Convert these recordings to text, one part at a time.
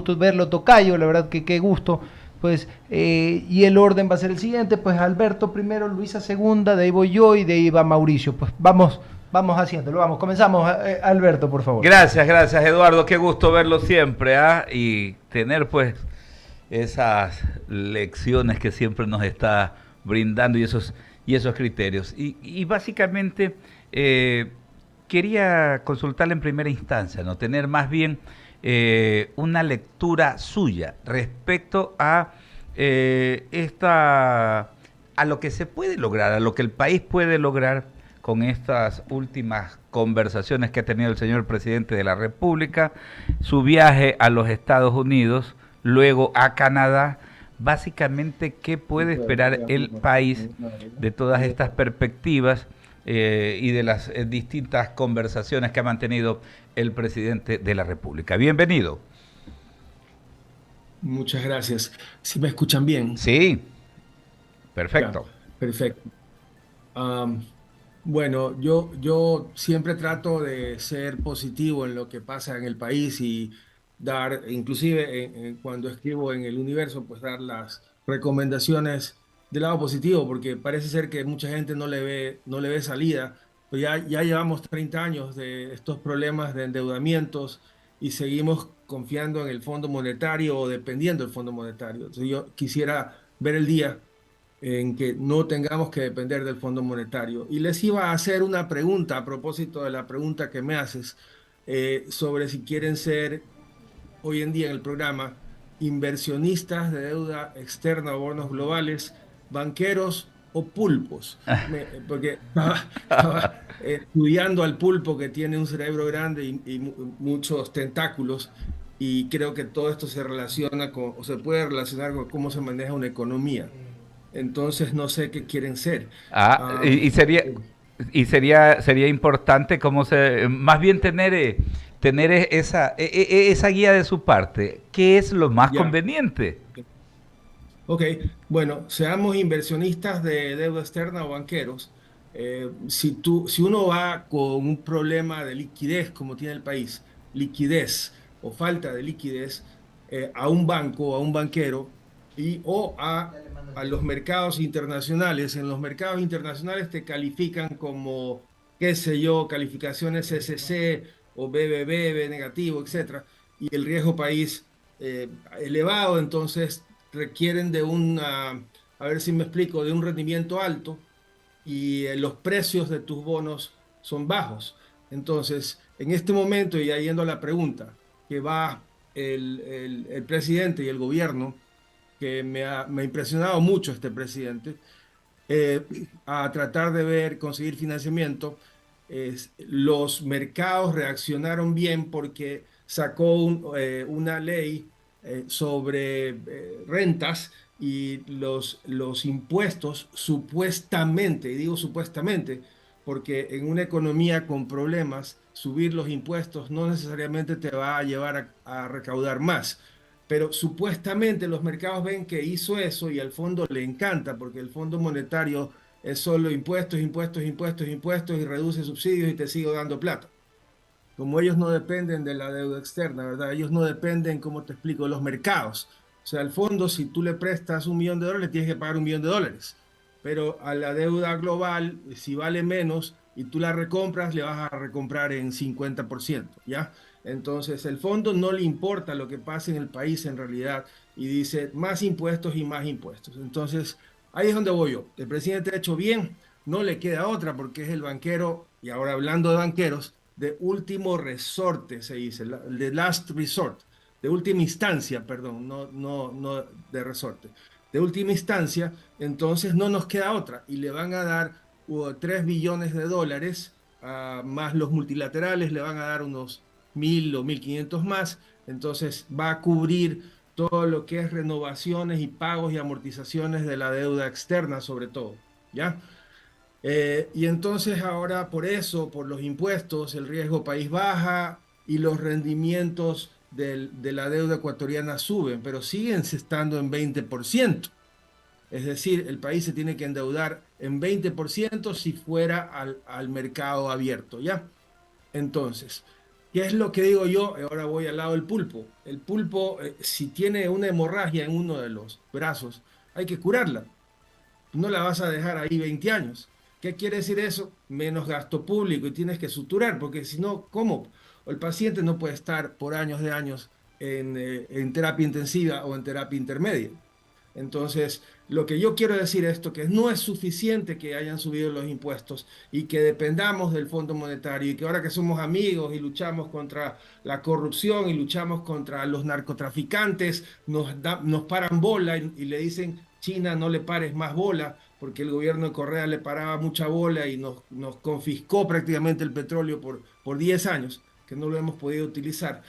gusto verlo, tocayo, la verdad que qué gusto. Pues, y el orden va a ser el siguiente, pues Alberto primero, Luisa segunda, de ahí voy yo y de ahí va Mauricio. Pues vamos haciéndolo, vamos, comenzamos, Alberto, por favor. Gracias, gracias Eduardo, qué gusto verlo siempre, ¿ah? Y tener pues esas lecciones que siempre nos está brindando y esos criterios. Y básicamente eh, quería consultarle en primera instancia, ¿no? Tener más bien una lectura suya respecto a a lo que se puede lograr, a lo que el país puede lograr con estas últimas conversaciones que ha tenido el señor presidente de la República, su viaje a los Estados Unidos, luego a Canadá. Básicamente, ¿qué puede esperar el país de todas estas perspectivas y de las distintas conversaciones que ha mantenido el presidente de la República? Bienvenido. Muchas gracias. ¿Sí me escuchan bien? Sí, Ya, perfecto. perfecto. Am, bueno, yo siempre trato de ser positivo en lo que pasa en el país y dar, inclusive cuando escribo en el Universo, pues dar las recomendaciones del lado positivo, porque parece ser que mucha gente no le ve salida. Pues ya llevamos 30 años de estos problemas de endeudamientos y seguimos confiando en el Fondo Monetario o dependiendo del Fondo Monetario. Entonces yo quisiera ver el día en que no tengamos que depender del Fondo Monetario. Y les iba a hacer una pregunta a propósito de la pregunta que me haces sobre si quieren ser hoy en día en el programa inversionistas de deuda externa o bonos globales, banqueros o pulpos. Porque estaba estudiando al pulpo que tiene un cerebro grande y muchos tentáculos. Y creo que todo esto se relaciona con, o se puede relacionar con cómo se maneja una economía. Entonces no sé qué quieren ser. Ah, y, Am, y sería, sería importante como más bien tener esa guía de su parte. ¿Qué es lo más ya. conveniente? Ok, bueno, seamos inversionistas de deuda externa o banqueros. Si uno va con un problema de liquidez como tiene el país, liquidez o falta de liquidez, a un banco o a un banquero o a los mercados internacionales, en los mercados internacionales te califican como, qué sé yo, calificaciones CCC o BBB, B negativo, etcétera, y el riesgo país elevado, entonces requieren de a ver si me explico, de un rendimiento alto y los precios de tus bonos son bajos. Entonces, en este momento, y ya yendo a la pregunta, que va el presidente y el gobierno, que me ha impresionado mucho este presidente, eh, a tratar de conseguir financiamiento. Los mercados reaccionaron bien porque sacó una ley sobre rentas y los impuestos supuestamente, y digo supuestamente, porque en una economía con problemas, subir los impuestos no necesariamente te va a llevar a recaudar más. Pero supuestamente los mercados ven que hizo eso y al fondo le encanta porque el Fondo Monetario es solo impuestos, impuestos, impuestos, impuestos y reduce subsidios y te sigo dando plata. Como ellos no dependen de la deuda externa, ¿verdad? Ellos no dependen, como te explico, de los mercados. O sea, al fondo, si tú le prestas $1 millón, tienes que pagar $1 millón. Pero a la deuda global, si vale menos y tú la recompras, le vas a recomprar en 50%, ¿ya? Entonces, el fondo no le importa lo que pase en el país en realidad y dice más impuestos y más impuestos. Entonces, ahí es donde voy yo. El presidente ha hecho bien, no le queda otra porque es el banquero, y ahora hablando de banqueros, de último resorte, se dice, de last resort, de última instancia, perdón, no de resorte, de última instancia, entonces no nos queda otra y le van a dar 3 billones de dólares, más los multilaterales le van a dar unos 1.000 o 1.500 más, entonces va a cubrir todo lo que es renovaciones y pagos y amortizaciones de la deuda externa sobre todo, ¿ya? Y entonces ahora por eso, por los impuestos, el riesgo país baja y los rendimientos de la deuda ecuatoriana suben, pero siguen estando en 20%. Es decir, el país se tiene que endeudar en 20% si fuera al mercado abierto, ¿ya? Entonces, ¿Qué es lo que digo yo? Ahora voy al lado del pulpo. El pulpo, si tiene una hemorragia en uno de los brazos, hay que curarla. No la vas a dejar ahí 20 años. ¿Qué quiere decir eso? Menos gasto público y tienes que suturar, porque si no, ¿cómo? El paciente no puede estar por años de años en terapia intensiva o en terapia intermedia. Entonces, lo que yo quiero decir es esto, que no es suficiente que hayan subido los impuestos y que dependamos del Fondo Monetario y que ahora que somos amigos y luchamos contra la corrupción y luchamos contra los narcotraficantes, nos paran bola y le dicen, China, no le pares más bola, porque el gobierno de Correa le paraba mucha bola y nos confiscó prácticamente el petróleo por 10 años, que no lo hemos podido utilizar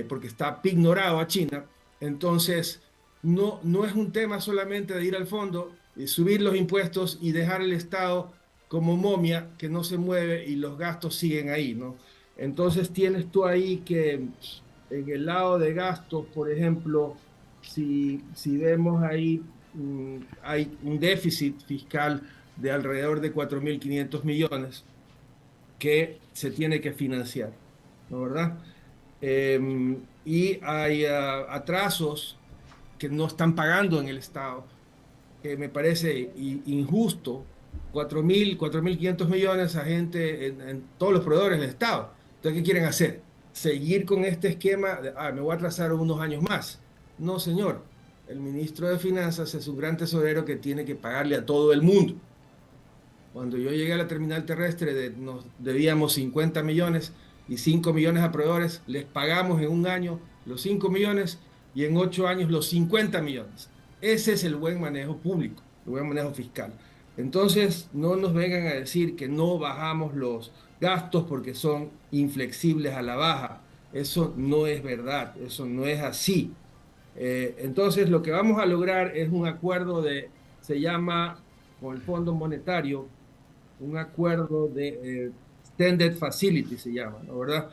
porque está ignorado a China. Entonces no es un tema solamente de ir al fondo, subir los impuestos y dejar el Estado como momia que no se mueve y los gastos siguen ahí, ¿no? Entonces tienes tú ahí que en el lado de gastos, por ejemplo, si vemos ahí, hay un déficit fiscal de alrededor de 4.500 millones que se tiene que financiar, ¿no verdad? Y hay atrasos que no están pagando en el Estado, que me parece injusto. 4.500 millones a gente en todos los proveedores del Estado. Entonces, ¿qué quieren hacer? ¿Seguir con este esquema de, me voy a atrasar unos años más? No, señor. El ministro de Finanzas es un gran tesorero que tiene que pagarle a todo el mundo. Cuando yo llegué a la terminal terrestre, nos debíamos 50 millones y 5 millones a proveedores, les pagamos en un año los 5 millones y en 8 años los 50 millones. Ese es el buen manejo público, el buen manejo fiscal. Entonces, no nos vengan a decir que no bajamos los gastos porque son inflexibles a la baja. Eso no es verdad, eso no es así. Entonces, lo que vamos a lograr es un acuerdo se llama, con el Fondo Monetario, un acuerdo de Extended Facility, se llama, ¿no? ¿Verdad?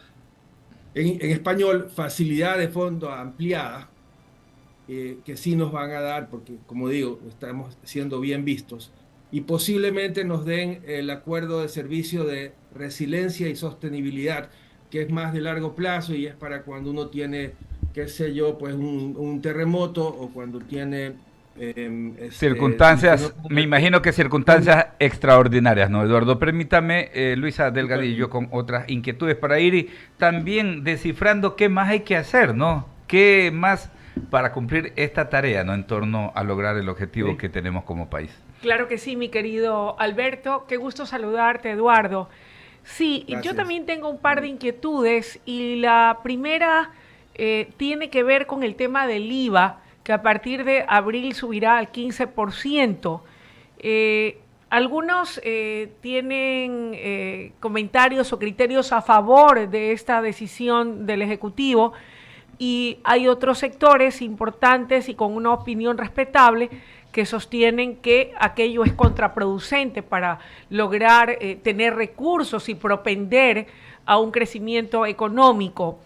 En español, facilidad de fondo ampliada, que sí nos van a dar, porque como digo, estamos siendo bien vistos, y posiblemente nos den el acuerdo de servicio de resiliencia y sostenibilidad, que es más de largo plazo y es para cuando uno tiene, qué sé yo, pues un terremoto o cuando tiene Circunstancias, me imagino que circunstancias extraordinarias, ¿no, Eduardo? Permítame, Luisa Delgadillo, con otras inquietudes para ir y también descifrando qué más hay que hacer, ¿no? ¿Qué más para cumplir esta tarea, ¿no? En torno a lograr el objetivo que tenemos como país. Claro que sí, mi querido Alberto. Qué gusto saludarte, Eduardo. Sí, Gracias. yo también tengo un par de inquietudes y la primera tiene que ver con el tema del IVA, que a partir de abril subirá al 15%. Algunos tienen comentarios o criterios a favor de esta decisión del Ejecutivo y hay otros sectores importantes y con una opinión respetable que sostienen que aquello es contraproducente para lograr tener recursos y propender a un crecimiento económico.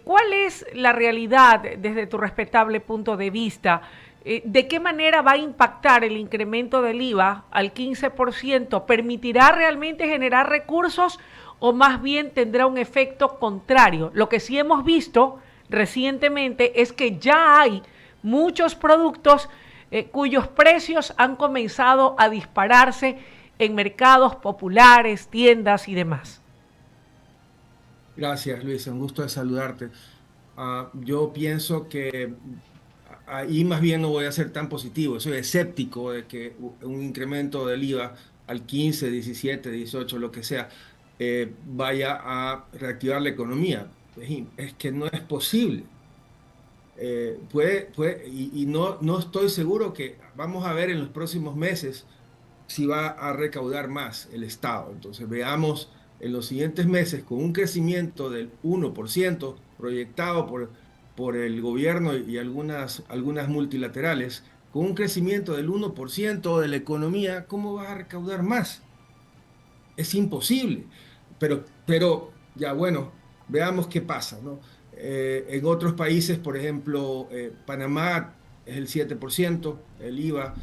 ¿Cuál es la realidad desde tu respetable punto de vista? ¿De qué manera va a impactar el incremento del IVA al 15%? ¿Permitirá realmente generar recursos o más bien tendrá un efecto contrario? Lo que sí hemos visto recientemente es que ya hay muchos productos cuyos precios han comenzado a dispararse en mercados populares, tiendas y demás. Gracias, Luis, un gusto de saludarte. Yo pienso que ahí más bien no voy a ser tan positivo, soy escéptico de que un incremento del IVA al 15, 17, 18, lo que sea, vaya a reactivar la economía. Es que no es posible. Y no estoy seguro que vamos a ver en los próximos meses si va a recaudar más el Estado. Entonces veamos en los siguientes meses con un crecimiento del 1% proyectado por el gobierno y algunas multilaterales, con un crecimiento del 1% de la economía, ¿cómo vas a recaudar más? Es imposible. Pero ya bueno, veamos qué pasa, ¿no? En otros países, por ejemplo, Panamá es el 7%, el IVA.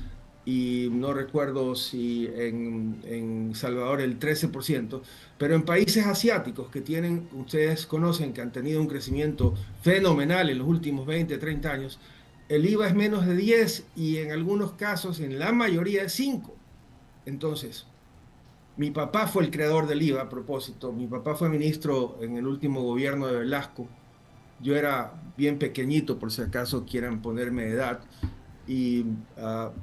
y no recuerdo si en Salvador el 13%, pero en países asiáticos que tienen, ustedes conocen que han tenido un crecimiento fenomenal en los últimos 20, 30 años, el IVA es menos de 10 y en algunos casos, en la mayoría, es 5. Entonces, mi papá fue el creador del IVA, a propósito. Mi papá fue ministro en el último gobierno de Velasco. Yo era bien pequeñito, por si acaso quieran ponerme de edad. Y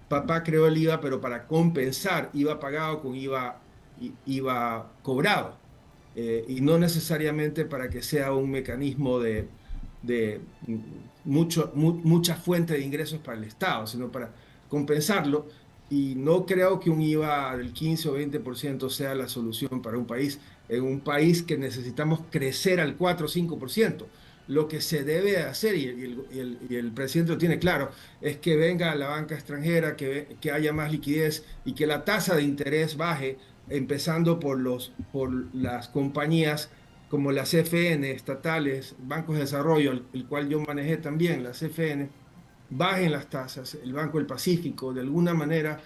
papá creó el IVA, pero para compensar IVA pagado con IVA cobrado. Y no necesariamente para que sea un mecanismo de mucha fuente de ingresos para el Estado, sino para compensarlo. Y no creo que un IVA del 15 o 20% sea la solución para un país, en un país que necesitamos crecer al 4 o 5%. Lo que se debe hacer, y el presidente lo tiene claro, es que venga la banca extranjera, que haya más liquidez y que la tasa de interés baje, empezando por las compañías como la CFN, estatales, bancos de desarrollo, el cual yo manejé también, la CFN, bajen las tasas, el Banco del Pacífico, de alguna manera,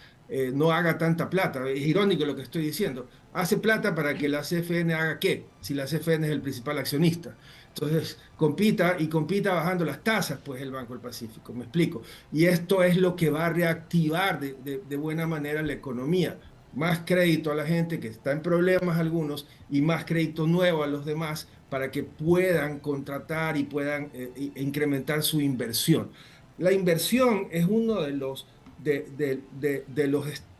no haga tanta plata. Es irónico lo que estoy diciendo. Hace plata para que la CFN haga qué, si la CFN es el principal accionista. Entonces, compita bajando las tasas, pues el Banco del Pacífico, me explico. Y esto es lo que va a reactivar de buena manera la economía. Más crédito a la gente que está en problemas algunos y más crédito nuevo a los demás para que puedan contratar y puedan incrementar su inversión. La inversión es uno de los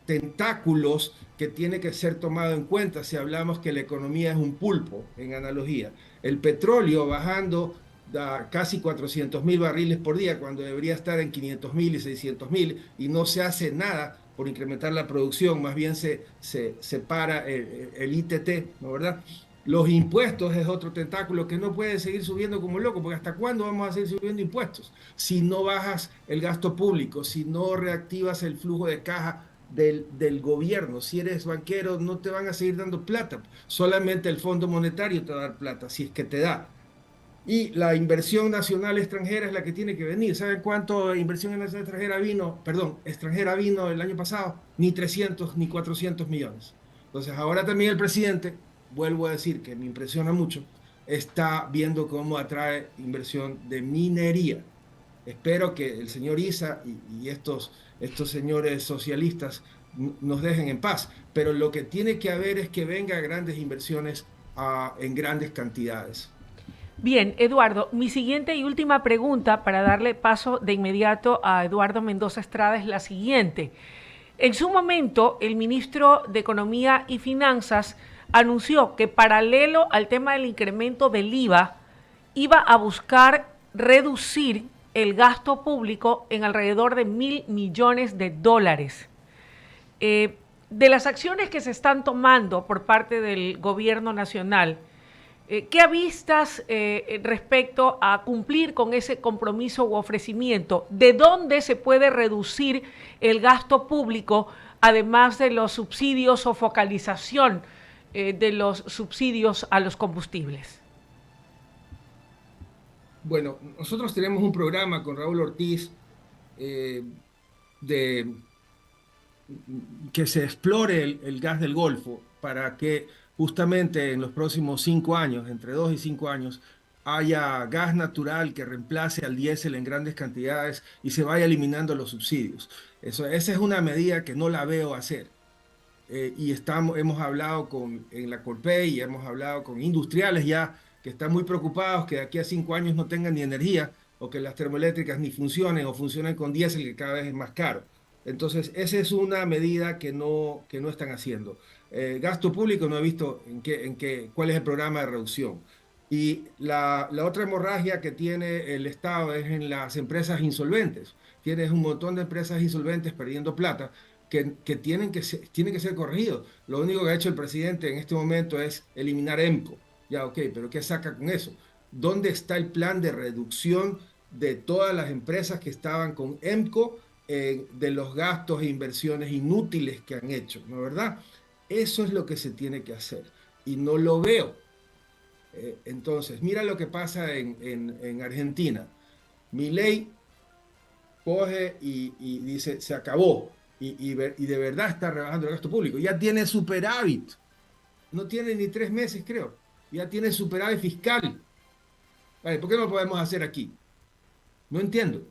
tentáculos que tiene que ser tomado en cuenta si hablamos que la economía es un pulpo, en analogía. El petróleo bajando a casi 400.000 barriles por día cuando debería estar en 500.000 y 600.000 y no se hace nada por incrementar la producción, más bien se para el ITT, ¿no verdad? Los impuestos es otro tentáculo que no puede seguir subiendo como loco, porque ¿hasta cuándo vamos a seguir subiendo impuestos? Si no bajas el gasto público, si no reactivas el flujo de caja del gobierno, si eres banquero, no te van a seguir dando plata, solamente el Fondo Monetario te va a dar plata, si es que te da. Y la inversión nacional extranjera es la que tiene que venir. ¿Saben cuánto inversión nacional extranjera vino? Perdón, extranjera vino el año pasado. Ni 300 ni 400 millones. Entonces, ahora también el presidente, vuelvo a decir que me impresiona mucho, está viendo cómo atrae inversión de minería. Espero que el señor Issa y estos señores socialistas nos dejen en paz. Pero lo que tiene que haber es que venga grandes inversiones en grandes cantidades. Bien, Eduardo, mi siguiente y última pregunta para darle paso de inmediato a Eduardo Mendoza Estrada es la siguiente. En su momento, el ministro de Economía y Finanzas anunció que paralelo al tema del incremento del IVA, iba a buscar reducir el gasto público en alrededor de $1.000 millones. De las acciones que se están tomando por parte del gobierno nacional, ¿qué avistas respecto a cumplir con ese compromiso u ofrecimiento? ¿De dónde se puede reducir el gasto público, además de los subsidios o focalización de los subsidios a los combustibles? Bueno, nosotros tenemos un programa con Raúl Ortiz eh, de que se explore el gas del Golfo para que justamente en los próximos 5 años, entre 2 y 5 años, haya gas natural que reemplace al diésel en grandes cantidades y se vaya eliminando los subsidios. Esa es una medida que no la veo hacer. Y hemos hablado en la Corpey y hemos hablado con industriales ya que están muy preocupados que de aquí a 5 años no tengan ni energía o que las termoeléctricas ni funcionen o funcionen con diésel que cada vez es más caro. Entonces, esa es una medida que no están haciendo. Gasto público no he visto cuál es el programa de reducción. Y la otra hemorragia que tiene el Estado es en las empresas insolventes. Tienes un montón de empresas insolventes perdiendo plata que tienen que ser corregidos. Lo único que ha hecho el presidente en este momento es eliminar EMCO. Ya, ok, pero ¿qué saca con eso? ¿Dónde está el plan de reducción de todas las empresas que estaban con EMCO, de los gastos e inversiones inútiles que han hecho? ¿No es verdad? Eso es lo que se tiene que hacer y no lo veo. Entonces, mira lo que pasa en Argentina. Milei coge y dice, se acabó. y de verdad está rebajando el gasto público. Ya tiene superávit. No tiene ni 3 meses, creo. Ya tiene superávit fiscal. Vale, ¿por qué no lo podemos hacer aquí? No entiendo.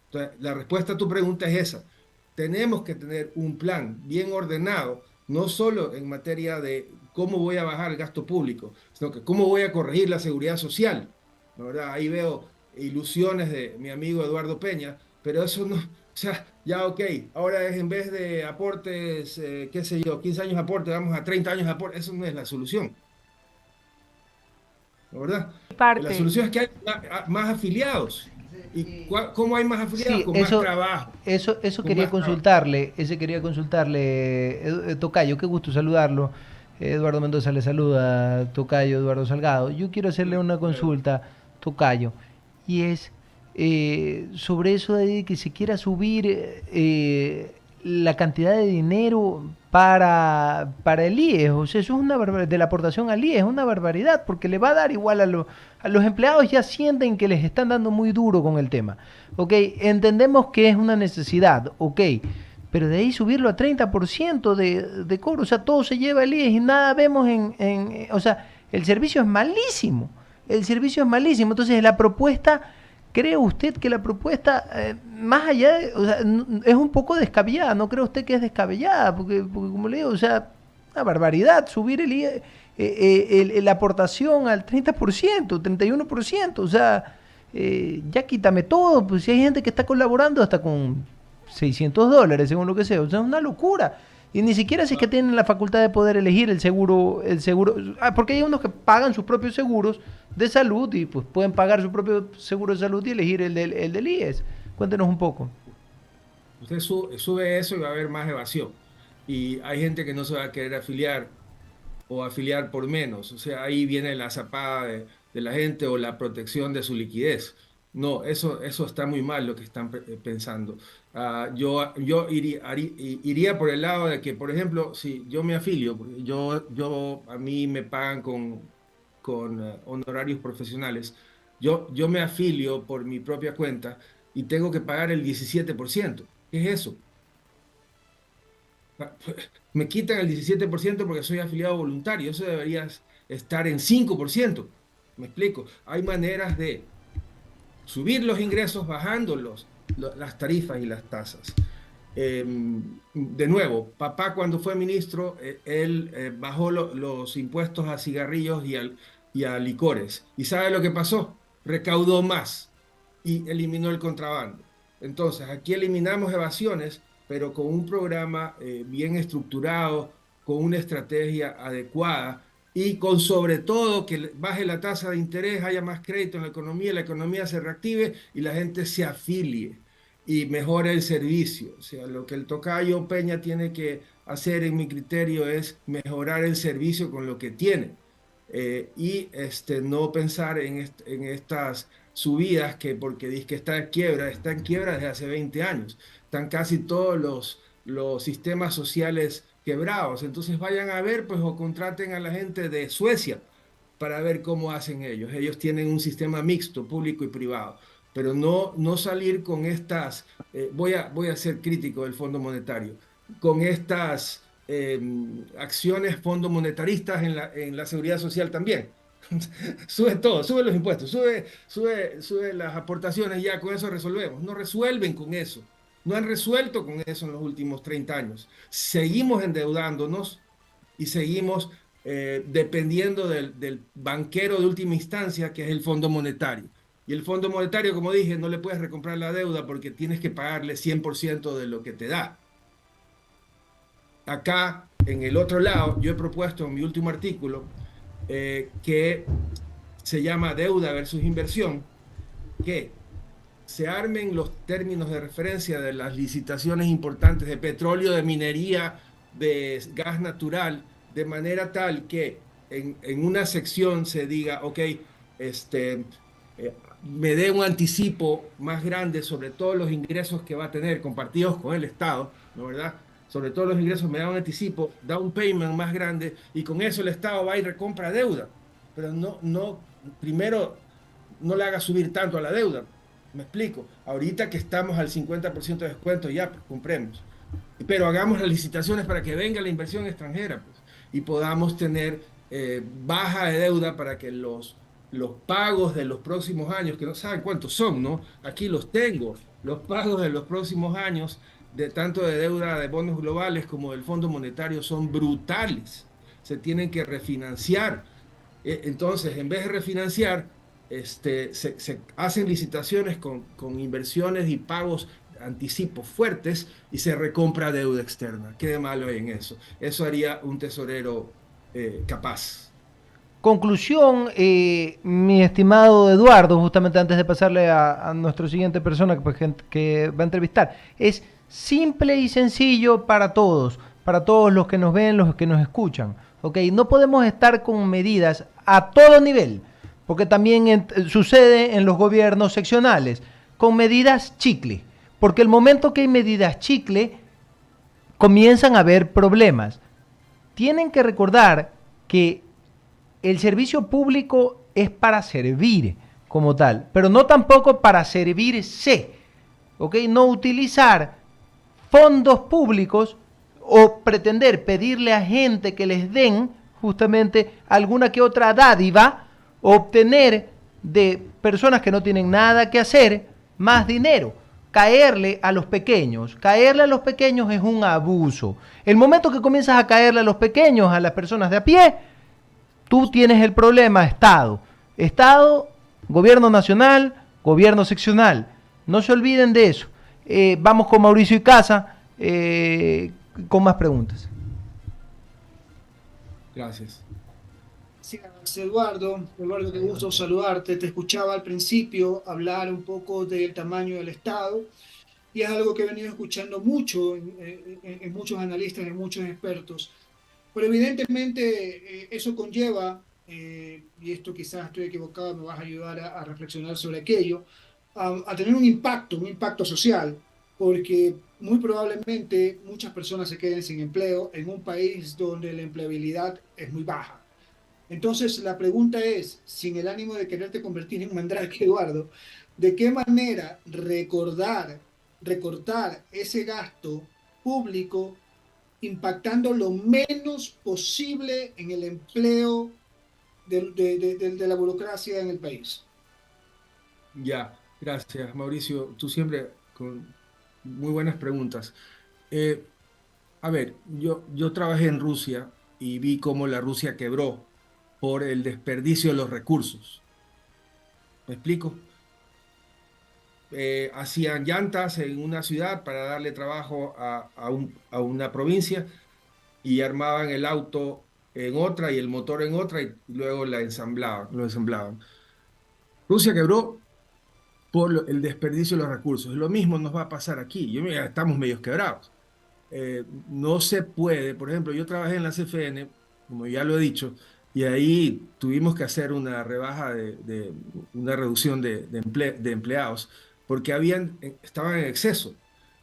Entonces, la respuesta a tu pregunta es esa. Tenemos que tener un plan bien ordenado, no solo en materia de cómo voy a bajar el gasto público, sino que cómo voy a corregir la seguridad social. ¿No, verdad? Ahí veo ilusiones de mi amigo Eduardo Peña, pero eso no, o sea, ya ok, ahora es en vez de aportes, qué sé yo, 15 años de aporte, vamos a 30 años de aporte, eso no es la solución, ¿no, verdad? La Parte. solución es que hay más afiliados. ¿Y cómo hay más afiliados? Sí, Con más trabajo, eso con quería más trabajo. consultarle, ese quería consultarle, Tocayo, qué gusto saludarlo. Eduardo Mendoza le saluda, Tocayo Eduardo Salgado. Yo quiero hacerle una consulta, Tocayo, y es sobre eso de que se quiera subir la cantidad de dinero para el IES. O sea, eso es una barbaridad, de la aportación al IES, es una barbaridad, porque le va a dar igual a los empleados, ya sienten que les están dando muy duro con el tema. Ok, entendemos que es una necesidad, ok, pero de ahí subirlo a 30% de cobro, o sea, todo se lleva el IES y nada vemos o sea, el servicio es malísimo, el servicio es malísimo, entonces la propuesta, ¿cree usted que la propuesta, más allá de, o sea, es un poco descabellada? ¿No cree usted que es descabellada? Porque como le digo, o sea, una barbaridad subir el IES, la aportación al 30%, 31%, o sea, ya quítame todo, pues si hay gente que está colaborando hasta con $600, según lo que sea, o sea, es una locura. Y ni siquiera si es que tienen la facultad de poder elegir el seguro, porque hay unos que pagan sus propios seguros de salud y pues pueden pagar su propio seguro de salud y elegir el del IES. Cuéntenos un poco. Usted sube eso y va a haber más evasión. Y hay gente que no se va a querer afiliar o afiliar por menos. O sea, ahí viene la zapada de la gente o la protección de su liquidez. No, eso está muy mal lo que están pensando. Yo iría por el lado de que, por ejemplo, si yo me afilio, porque a mí me pagan con honorarios profesionales, yo me afilio por mi propia cuenta y tengo que pagar el 17%. ¿Qué es eso? Me quitan el 17% porque soy afiliado voluntario. Eso debería estar en 5%. ¿Me explico? Hay maneras de subir los ingresos bajando las tarifas y las tasas. De nuevo, papá cuando fue ministro, él bajó los impuestos a cigarrillos y a licores. ¿Y sabe lo que pasó? Recaudó más y eliminó el contrabando. Entonces, aquí eliminamos evasiones, pero con un programa bien estructurado, con una estrategia adecuada y con sobre todo que baje la tasa de interés, haya más crédito en la economía se reactive y la gente se afilie y mejore el servicio. O sea, lo que el tocayo Peña tiene que hacer, en mi criterio, es mejorar el servicio con lo que tiene. Y no pensar en estas subidas que porque dice que está en quiebra desde hace 20 años. Están casi todos los sistemas sociales quebrados. Entonces vayan a ver, pues, o contraten a la gente de Suecia para ver cómo hacen ellos. Ellos tienen un sistema mixto, público y privado, pero no salir con estas, voy a ser crítico del Fondo Monetario, con estas acciones fondo monetaristas en la seguridad social también. Sube todo, sube los impuestos, sube las aportaciones, ya con eso resolvemos. No resuelven con eso. No han resuelto con eso en los últimos 30 años. Seguimos endeudándonos y seguimos dependiendo del banquero de última instancia, que es el Fondo Monetario. Y el Fondo Monetario, como dije, no le puedes recomprar la deuda porque tienes que pagarle 100% de lo que te da. Acá, en el otro lado, yo he propuesto en mi último artículo que se llama deuda versus inversión, que se armen los términos de referencia de las licitaciones importantes de petróleo, de minería, de gas natural, de manera tal que en una sección se diga, ok, me dé un anticipo más grande sobre todos los ingresos que va a tener compartidos con el Estado, ¿no, verdad? Sobre todos los ingresos me da un anticipo, da un payment más grande y con eso el Estado va y recompra deuda. Pero primero no le haga subir tanto a la deuda. Me explico. Ahorita que estamos al 50% de descuento, ya, pues compremos. pero hagamos las licitaciones para que venga la inversión extranjera, pues, y podamos tener baja de deuda para que los pagos de los próximos años, que no saben cuántos son, ¿no? Aquí los tengo, los pagos de los próximos años, de tanto de deuda de bonos globales como del Fondo Monetario, son brutales. Se tienen que refinanciar. Entonces, en vez de refinanciar, se hacen licitaciones con inversiones y pagos anticipos fuertes y se recompra deuda externa. ¿Qué de malo hay en eso? Eso haría un tesorero capaz. Conclusión, mi estimado Eduardo, justamente antes de pasarle a nuestro siguiente persona que, pues, que va a entrevistar, es simple y sencillo para todos los que nos ven, los que nos escuchan. ¿Ok? No podemos estar con medidas a todo nivel, porque también sucede en los gobiernos seccionales, con medidas chicle, porque el momento que hay medidas chicle, comienzan a haber problemas. Tienen que recordar que el servicio público es para servir como tal, pero no tampoco para servirse, ¿ok? No utilizar fondos públicos o pretender pedirle a gente que les den justamente alguna que otra dádiva, o obtener de personas que no tienen nada que hacer más dinero. Caerle a los pequeños es un abuso. El momento que comienzas a caerle a los pequeños, a las personas de a pie, tú tienes el problema Estado. Estado, gobierno nacional, gobierno seccional. No se olviden de eso. Vamos con Mauricio Icaza con más preguntas. Gracias. Gracias, Eduardo. Eduardo, qué gusto saludarte. Te escuchaba al principio hablar un poco del tamaño del Estado y es algo que he venido escuchando mucho en muchos analistas, en muchos expertos. Pero evidentemente eso conlleva, y esto quizás estoy equivocado, me vas a ayudar a reflexionar sobre aquello, a tener un impacto social, porque muy probablemente muchas personas se queden sin empleo en un país donde la empleabilidad es muy baja. Entonces, la pregunta es, sin el ánimo de quererte convertir en mandrake, Eduardo, ¿de qué manera recortar ese gasto público impactando lo menos posible en el empleo de la burocracia en el país? Ya, gracias, Mauricio. Tú siempre con muy buenas preguntas. Eh, a ver, yo trabajé en Rusia y vi cómo la Rusia quebró por el desperdicio de los recursos. ¿Me explico? Hacían llantas en una ciudad para darle trabajo a una provincia y armaban el auto en otra y el motor en otra y luego lo ensamblaban. Rusia quebró por el desperdicio de los recursos. Lo mismo nos va a pasar aquí. Estamos medios quebrados. No se puede, por ejemplo, yo trabajé en la CFN, como ya lo he dicho, y ahí tuvimos que hacer una rebaja una reducción de empleados, porque estaban en exceso.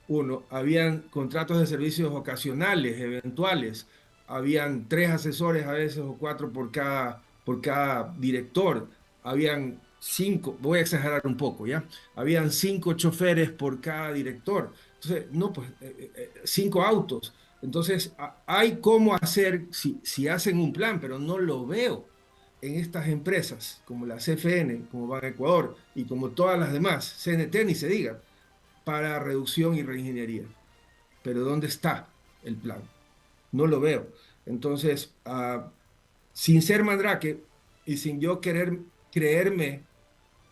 Uno, habían contratos de servicios ocasionales, eventuales, habían 3 asesores a veces o 4 por cada director, habían 5, voy a exagerar un poco, ¿ya? Habían 5 choferes por cada director. Entonces, no, pues 5 autos. Entonces, hay cómo hacer, si hacen un plan, pero no lo veo en estas empresas como la CFN, como Ban Ecuador y como todas las demás, CNT ni se diga, para reducción y reingeniería. Pero ¿dónde está el plan? No lo veo. Entonces, sin ser mandrake y sin yo querer creerme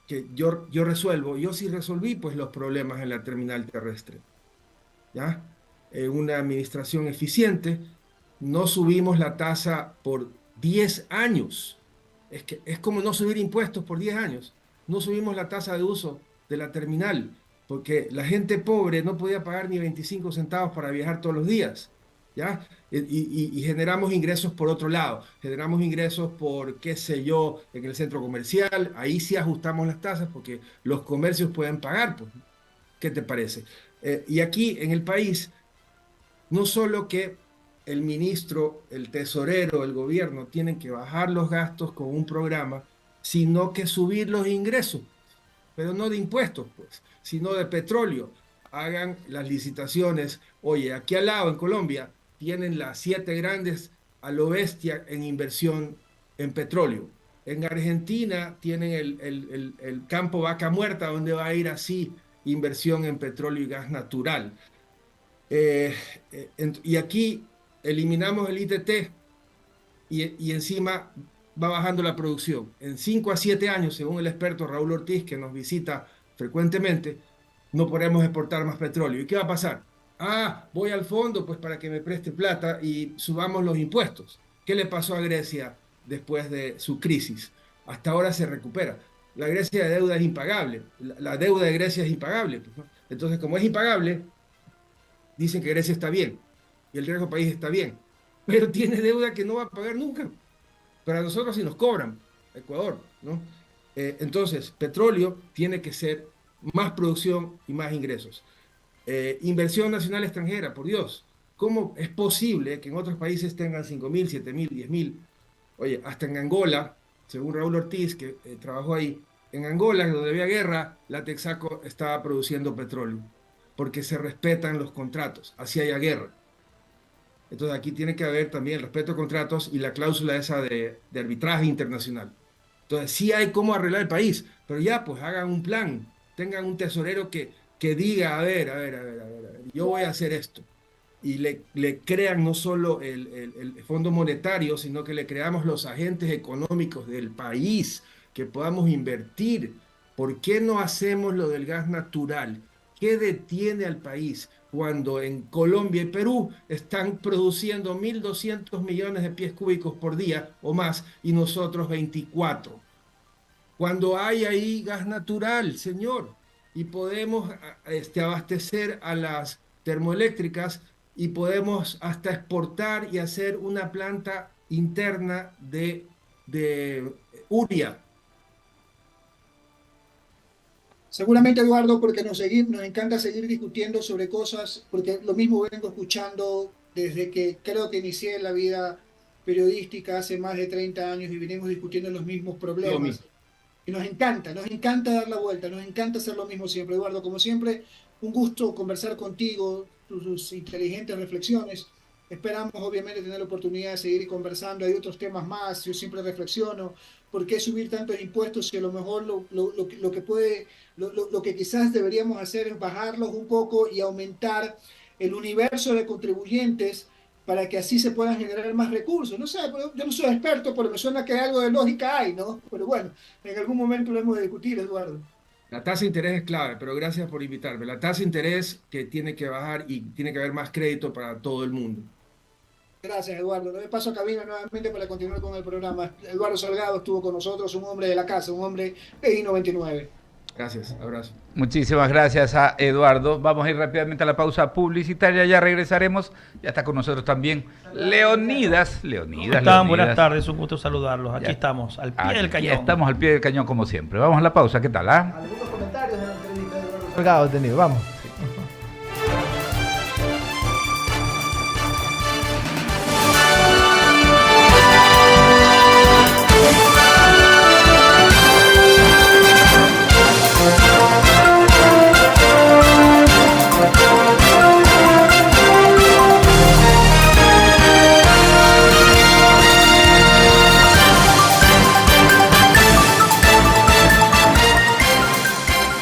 que yo resuelvo, yo sí resolví pues los problemas en la terminal terrestre. ¿Ya? Una administración eficiente, no subimos la tasa por 10 años. Es como no subir impuestos por 10 años. No subimos la tasa de uso de la terminal, porque la gente pobre no podía pagar ni 25 centavos para viajar todos los días. ¿Ya? Y generamos ingresos por otro lado, generamos ingresos por, qué sé yo, en el centro comercial, ahí sí ajustamos las tasas porque los comercios pueden pagar, pues. ¿Qué te parece? Y aquí en el país, no solo que el ministro, el tesorero, el gobierno tienen que bajar los gastos con un programa, sino que subir los ingresos, pero no de impuestos, pues, sino de petróleo. hagan las licitaciones. Oye, aquí al lado, en Colombia, tienen las 7 grandes a lo bestia en inversión en petróleo. En Argentina tienen el campo Vaca Muerta, donde va a ir así inversión en petróleo y gas natural. Y aquí eliminamos el ITT y encima va bajando la producción. En 5 a 7 años, según el experto Raúl Ortiz, que nos visita frecuentemente, no podremos exportar más petróleo. ¿Y qué va a pasar? Voy al fondo pues para que me preste plata y subamos los impuestos. ¿Qué le pasó a Grecia después de su crisis? Hasta ahora se recupera. La Grecia de deuda es impagable. La deuda de Grecia es impagable, pues, ¿no? Entonces, como es impagable, dicen que Grecia está bien y el resto del país está bien, pero tiene deuda que no va a pagar nunca. Para nosotros sí nos cobran, Ecuador, ¿no? Entonces, petróleo tiene que ser más producción y más ingresos. Inversión nacional extranjera, por Dios. ¿Cómo es posible que en otros países tengan 5.000, 7.000, 10.000? Oye, hasta en Angola, según Raúl Ortiz, que trabajó ahí, en Angola, donde había guerra, la Texaco estaba produciendo petróleo, porque se respetan los contratos, así haya guerra. Entonces aquí tiene que haber también el respeto de contratos y la cláusula esa de arbitraje internacional. Entonces sí hay cómo arreglar el país, pero ya pues hagan un plan, tengan un tesorero que diga, a ver, yo voy a hacer esto. Y le crean no solo el Fondo Monetario, sino que le creamos los agentes económicos del país, que podamos invertir. ¿Por qué no hacemos lo del gas natural? ¿Qué detiene al país cuando en Colombia y Perú están produciendo 1.200 millones de pies cúbicos por día o más y nosotros 24? Cuando hay ahí gas natural, señor, y podemos abastecer a las termoeléctricas y podemos hasta exportar y hacer una planta interna de urea. Seguramente, Eduardo, porque nos encanta seguir discutiendo sobre cosas, porque lo mismo vengo escuchando desde que creo que inicié la vida periodística hace más de 30 años y venimos discutiendo los mismos problemas. Y nos encanta dar la vuelta, nos encanta hacer lo mismo siempre. Eduardo, como siempre, un gusto conversar contigo, tus inteligentes reflexiones. Esperamos, obviamente, tener la oportunidad de seguir conversando. Hay otros temas más. Yo siempre reflexiono. ¿Por qué subir tantos impuestos si a lo mejor lo que quizás deberíamos hacer es bajarlos un poco y aumentar el universo de contribuyentes para que así se puedan generar más recursos? No sé, yo no soy experto, pero me suena que algo de lógica hay, ¿no? Pero bueno, en algún momento lo hemos de discutir, Eduardo. La tasa de interés es clave, pero gracias por invitarme. La tasa de interés que tiene que bajar y tiene que haber más crédito para todo el mundo. Gracias, Eduardo. Le paso a cabina nuevamente para continuar con el programa. Eduardo Salgado estuvo con nosotros, un hombre de la casa, un hombre de I-99. Gracias, abrazo. Muchísimas gracias a Eduardo. Vamos a ir rápidamente a la pausa publicitaria, ya regresaremos. Ya está con nosotros también Leonidas. Buenas tardes, un gusto saludarlos. Aquí estamos, al pie del cañón. Estamos al pie del cañón como siempre. Vamos a la pausa, ¿qué tal? Algunos comentarios de la entrevista de Eduardo Salgado tenido, vamos.